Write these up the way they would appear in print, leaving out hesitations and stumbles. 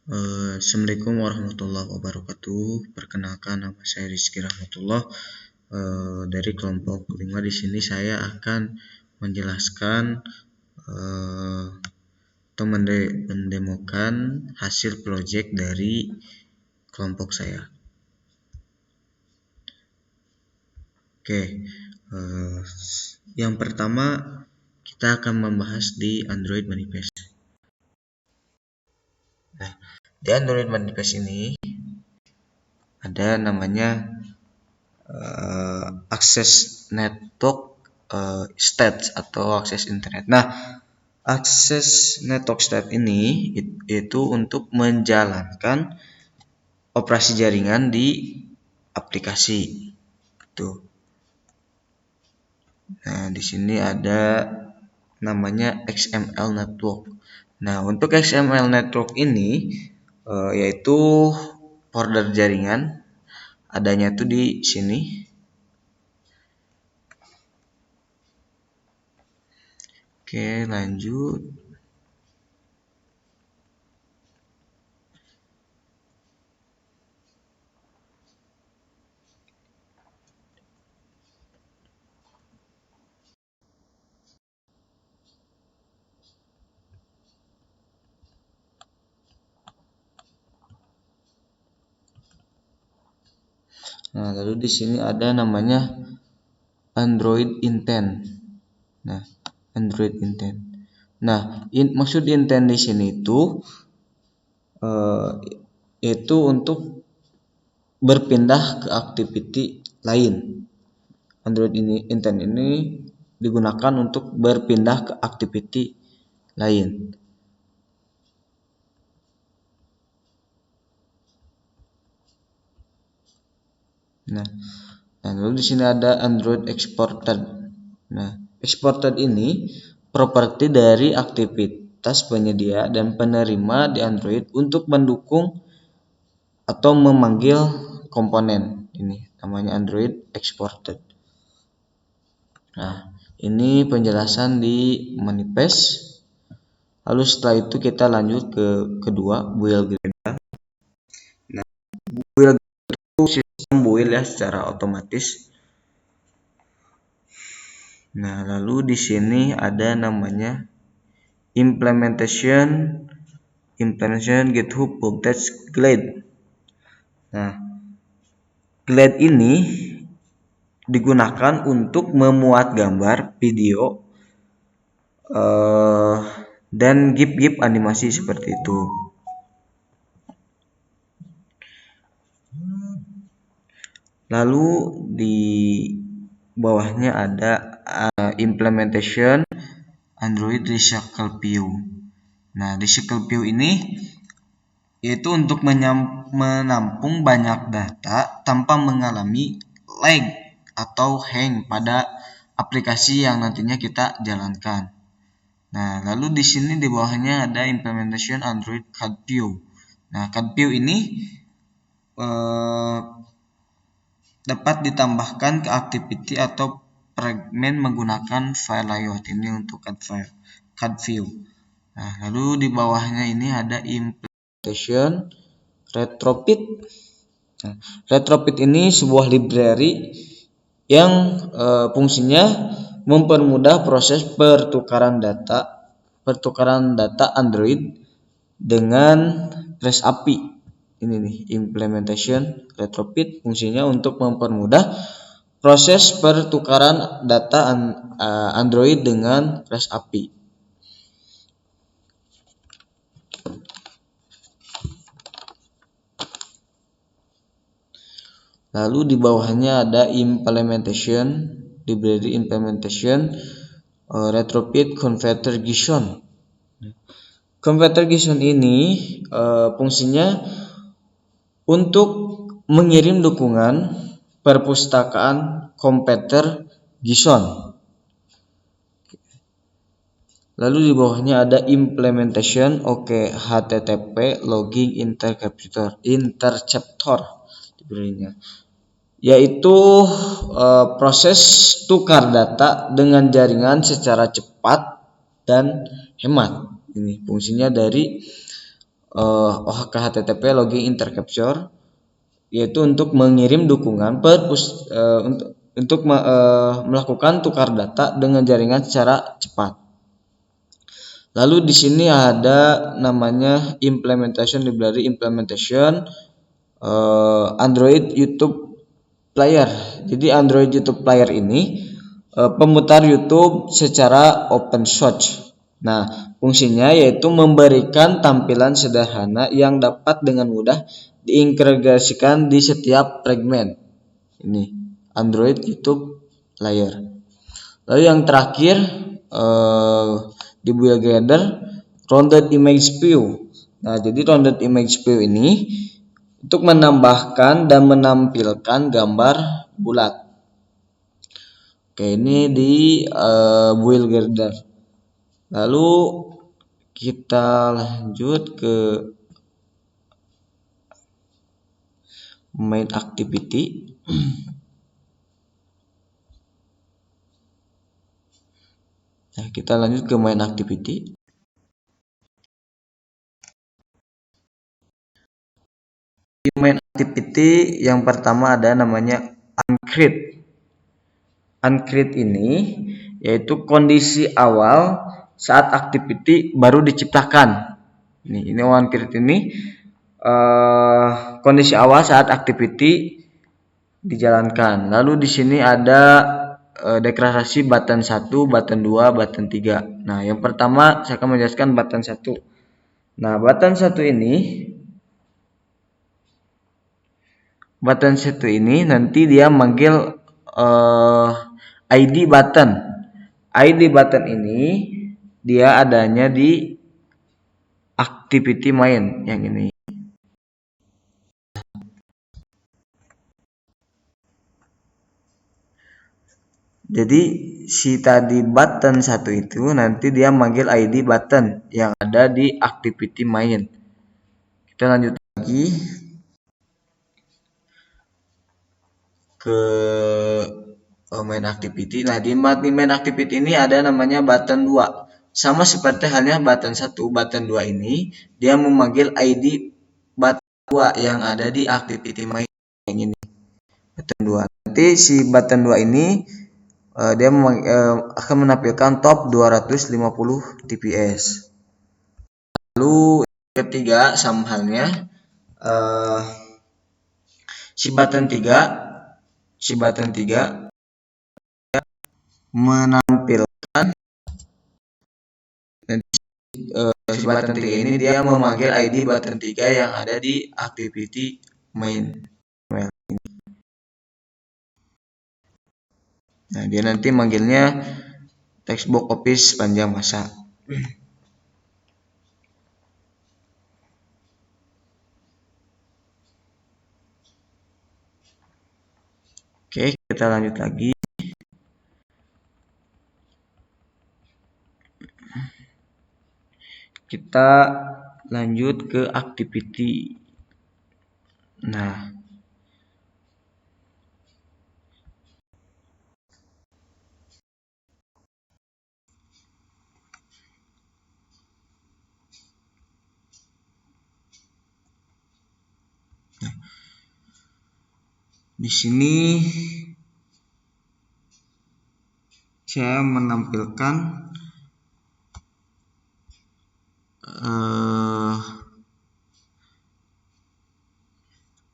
Assalamualaikum warahmatullahi wabarakatuh. Perkenalkan, nama saya Rizky Rahmatullah dari kelompok 5. Di sini saya akan menjelaskan atau mendemokan hasil proyek dari kelompok saya. Oke, yang pertama kita akan membahas di Android Manifest. Nah, di Android Manifest ini ada namanya akses network stats atau akses internet. Nah, akses network stats ini itu untuk menjalankan operasi jaringan di aplikasi. Tuh. Nah, di sini ada namanya XML network. Nah, untuk XML network ini yaitu border jaringan, adanya tuh di sini. Oke, lanjut. Nah, lalu di sini ada namanya Android Intent. Nah, Android Intent. Nah, maksud intent di sini itu untuk berpindah ke activity lain. Android Intent ini digunakan untuk berpindah ke activity lain. Nah, lalu di sini ada Android Exported. Nah, Exported ini properti dari aktivitas penyedia dan penerima di Android untuk mendukung atau memanggil komponen. Ini namanya Android Exported. Nah, ini penjelasan di manifest. Lalu setelah itu kita lanjut ke kedua, build Gradle. Nah, build itu sistem build ya secara otomatis. Nah, lalu di sini ada namanya implementation GitHub Voltage Glide. Nah, Glide ini digunakan untuk memuat gambar, video, dan GIF animasi seperti itu. Lalu di bawahnya ada implementation Android Recycle View. Nah, Recycle View ini yaitu untuk menampung banyak data tanpa mengalami lag atau hang pada aplikasi yang nantinya kita jalankan. Nah, lalu di sini di bawahnya ada implementation Android CAD View. Nah, CAD View ini dapat ditambahkan ke activity atau fragment menggunakan file layout. Ini untuk CAD View. Nah, lalu di bawahnya ini ada implementation Retrofit. Nah, Retrofit ini sebuah library yang fungsinya mempermudah proses pertukaran data Android dengan REST API. Ini nih, implementation Retrofit fungsinya untuk mempermudah proses pertukaran data Android dengan REST API. Lalu di bawahnya ada implementation library implementation Retrofit Converter JSON. Converter JSON ini fungsinya untuk mengirim dukungan perpustakaan komputer JSON. Lalu di bawahnya ada implementation HTTP Logging Interceptor library-nya, yaitu proses tukar data dengan jaringan secara cepat dan hemat. Ini fungsinya dari OHK HTTP logging intercapture, yaitu untuk mengirim dukungan untuk melakukan tukar data dengan jaringan secara cepat. Lalu di sini ada namanya implementation library implementation Android YouTube Player. Jadi Android YouTube Player ini pemutar YouTube secara open source. Nah, fungsinya yaitu memberikan tampilan sederhana yang dapat dengan mudah diintegrasikan di setiap fragmen. Ini Android YouTube Player. Lalu yang terakhir di build gather rounded image view. Nah, jadi rounded image view ini untuk menambahkan dan menampilkan gambar bulat. Oke, ini di build gather. Lalu kita lanjut ke main activity. Nah, kita lanjut ke main activity. Di main activity yang pertama ada namanya uncreate. Uncreate ini yaitu kondisi awal saat activity baru diciptakan. Ini uncreate ini kondisi awal saat activity dijalankan. Lalu di sini ada deklarasi button 1, button 2, button 3. Nah, yang pertama saya akan menjelaskan button 1. Nah, button 1 ini nanti dia manggil ID button. ID button ini dia adanya di activity main yang ini. Jadi si tadi button 1 itu nanti dia manggil ID button yang ada di activity main. Kita lanjut lagi ke main activity. Nah, di main activity ini ada namanya button 2. Sama seperti halnya button 1, button 2 ini dia memanggil ID button 2 yang ada di activity main yang ini. Button 2. Nanti si button 2 ini dia akan menampilkan top 250 TPS. Lalu ketiga sama halnya si button 3 menampilkan si button 3 ini dia memanggil ID button 3 yang ada di activity main. Nah, dia nanti manggilnya textbox office panjang masa. Oke, kita lanjut lagi. Kita lanjut ke activity. Nah, di sini saya menampilkan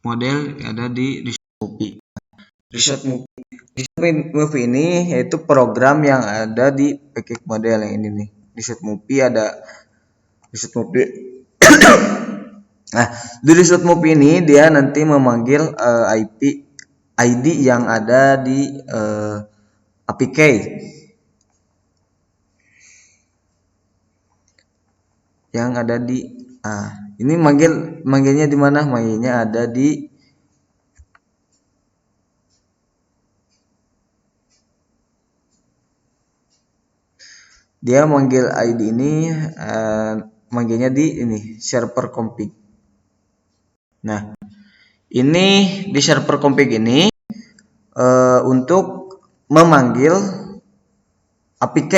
model ada di Resort Movie. Resort Movie ini yaitu program yang ada di package model yang ini nih. Resort Movie ada Resort Movie. Nah, di Resort Movie ini dia nanti memanggil ID yang ada di APK. Yang ada di ini manggilnya di mana? Manggilnya ada di dia manggil ID ini manggilnya di ini server config. Nah, ini di server config ini untuk memanggil APK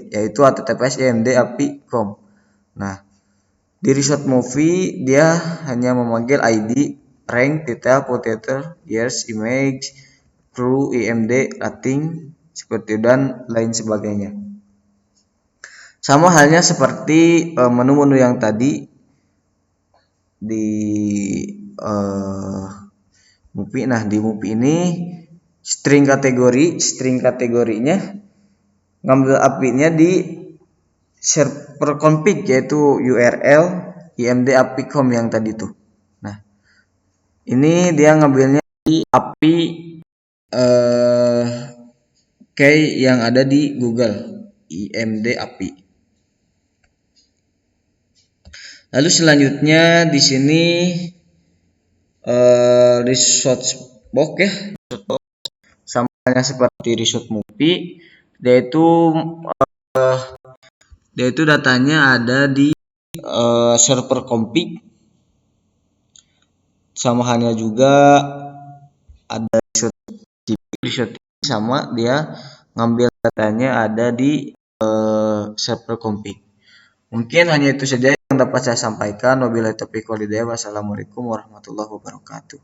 yaitu HTTPS IMD API COM. Nah, Di Resort Movie dia hanya memanggil ID, rank, detail, potato, years, image, crew, IMD, rating, seperti dan lain sebagainya. Sama halnya seperti menu-menu yang tadi di Movie. Nah, di Movie ini string kategorinya ngambil API-nya di server config, yaitu URL IMD API com yang tadi tuh. Nah, ini dia ngambilnya di API key yang ada di Google, IMD API. Lalu selanjutnya di sini resource box ya, sama seperti Resort Movie, yaitu datanya ada di server config. Sama halnya juga ada Resort sama dia ngambil datanya ada di server config. Mungkin hanya itu saja yang dapat saya sampaikan. Wabillahi taufiq wal hidayah. Wassalamualaikum warahmatullahi wabarakatuh.